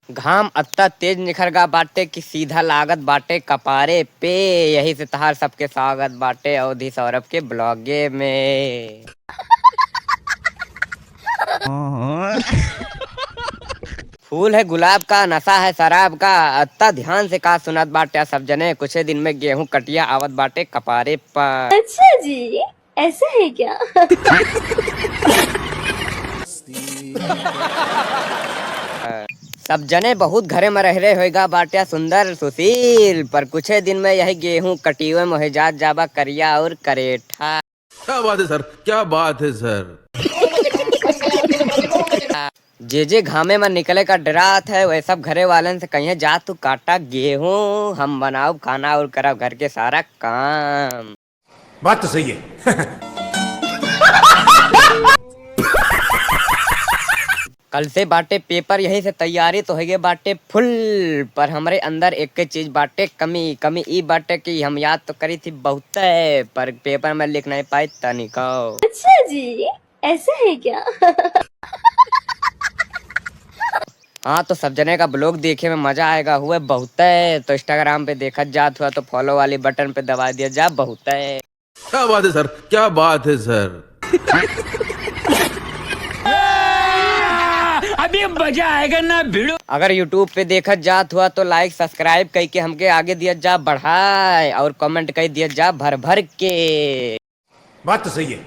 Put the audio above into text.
घाम अत्ता तेज निखर गा बाटे कि सीधा लागत बाटे कपारे पे। यही से तहार सबके स्वागत बाटे अवधि सौरभ के ब्लॉगे में। फूल है गुलाब का, नशा है शराब का, अत्ता ध्यान से का सुनत बाटे सब जने। कुछ दिन में गेहूं कटिया आवत बाटे कपारे पर। अच्छा जी, ऐसा है क्या? सब जने बहुत घरे में रह रहे होएगा बाटिया सुंदर सुशील, पर कुछ दिन में यही गेहूं कटिवे मोहिजात जाबा करिया और करेठा। क्या बात है सर, क्या बात है सर। जे घामे में निकले का डरात है वह सब घरे वालन से कहिए जा तू काटा गेहूं, हम बनाओ खाना और करब घर के सारा काम। बात तो सही है। कल से बाटे पेपर, यही से तैयारी तो है बाटे फुल, पर हमरे अंदर एक चीज बाटे कमी। कमी ई बाटे कि हम याद तो करी थी बहुत है, पर पेपर में लिख नहीं पाई तनिको। अच्छा जी, ऐसा है क्या? हाँ तो सब जने का ब्लॉग देखे में मजा आएगा हुआ बहुत है, तो इंस्टाग्राम पे देखा जात हुआ तो फॉलो वाली बटन पे दबा दिया जा बहुत है। क्या बात है सर, क्या बात है सर। अभी मजा आएगा ना भिड़ो। अगर YouTube पे देखा जात हुआ तो लाइक सब्सक्राइब कई के हमके आगे दिया जा बढ़ाए, और कमेंट कई दिया जा भर भर के। बात तो सही है।